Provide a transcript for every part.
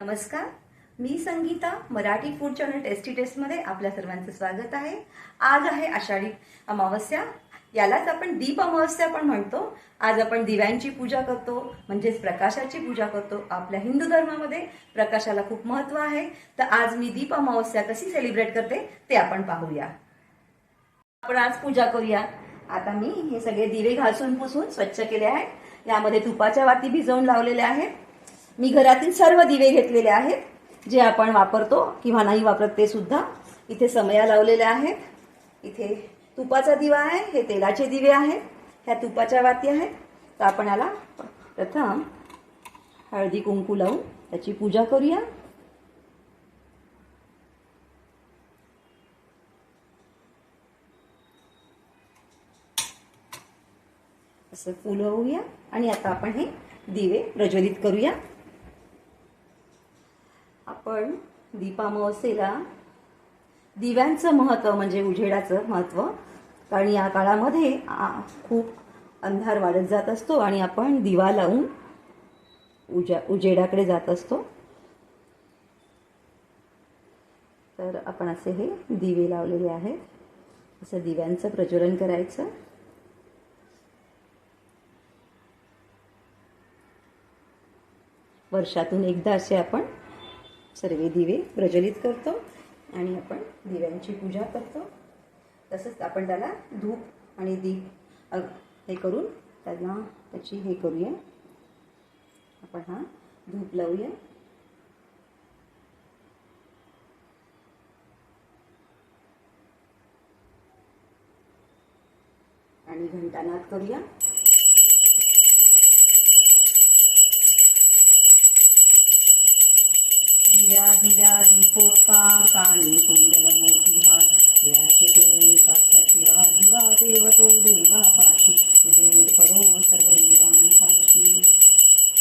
नमस्कार, मी Sangeeta. Marathi food channel tasty टेस्टमध्ये आपल्या सर्वांचं स्वागत आहे. आज आहे आषाढी अमावस्या. यालाच आपण दीप अमावस्या पण म्हणतो. आज आपण दिव्यांची पूजा करतो, म्हणजेच प्रकाशाची पूजा करतो. आपल्या हिंदू धर्मामध्ये प्रकाशाला खूप महत्त्व आहे. तर आज मी दीप अमावस्या कशी सेलिब्रेट करते ते आपण पाहूया. आपण आज पूजा करूया. आता मी हे सगळे दिवे घासून पुसून स्वच्छ केले आहेत. यामध्ये तुपाच्या वाती भिजवून लावलेल्या आहेत. मी घरातील सर्व दिवे घेतलेले आहेत, जे आपण वापरतो किंवा नाही वापरत ते सुद्धा. इथे समया लावलेल्या आहेत. इथे तुपाचा दिवा आहे, हे तेलाचे दिवे आहेत, ह्या तुपाच्या वाती आहेत. तर आपण याला प्रथम हळदी कुंकू लावून त्याची पूजा करूया. असं फुलवूया आणि आता आपण हे दिवे प्रज्वलित करूया. आपण दीपामावस्येला दिव्यांचं महत्त्व म्हणजे उजेडाचं महत्त्व, कारण या काळामध्ये खूप अंधार वाढत जात असतो आणि आपण दिवा लावून उजेडाकडे जात असतो. तर आपण असे हे दिवे लावलेले आहेत. असं दिव्यांचं प्रज्वलन करायचं. वर्षातून एकदा असे आपण सर्व दिवे प्रज्वलित करतो आणि आपण दिव्यांची पूजा करतो. तसंच आपण त्याला धूप आणि दीप हे करून त्याची हे करूया. आपण हा धूप लावूया आणि घंटानाद करूया. दिव्या दिव्या दीपोत्कार कानी कुंडल मोती हात दिव्याचे तेल साक्षाची वा दिवा देव तो देवा पाशी उजेड पडो सर्व देवांनी पाशी.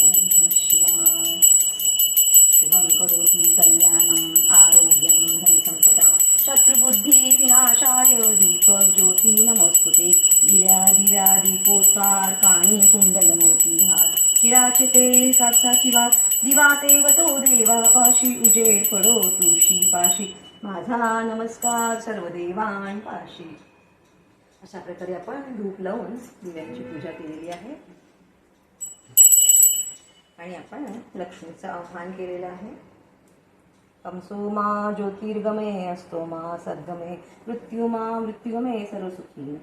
ओम शिवाय. शुभं करोति कल्याणं आरोग्यं धनसंपदा शत्रुबुद्धी विनाशाय दीपक ज्योती नमोस्तुते. दिव्या दिव्या दीपोत्कार कानी कुंडल मोती हात हिराचे तेल कापसाची वात दिवा देव तो देवा पाशी उजेड पडो तुळशी पाशी. माझा नमस्कार सर्व देवां पाशी. अशा प्रकारे आपण धूप लावून दिव्यांची पूजा केलेली आहे आणि आपण लक्ष्मीचं आवाहन केलेलं आहे. तमसो मा ज्योतिर्गमे असतो मा सद्गमे मृत्युगमे सर्वसुखी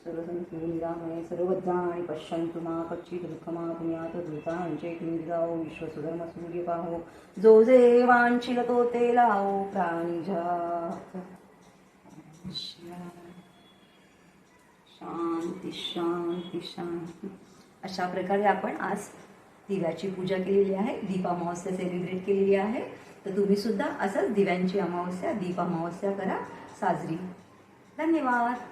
सर्वसंतुरामये सर्वभद्राणि पश्यन्तु मा कच्चित् दुःखमा पुण्यात धूतांचे निर्गाओ विश्वसुधर्म सूर्य पाहो जो जे वांछिलतो ते लाओ प्राणिजात. शांती शांती शांती. अशा प्रकारे आपण आज दिव्याची पूजा केलेली आहे, दीप अमावस्या सेलिब्रेट केलेली आहे. तर तुम्ही सुद्धा असंच दिव्यांची अमावस्या दीप अमावस्या करा साजरी. धन्यवाद.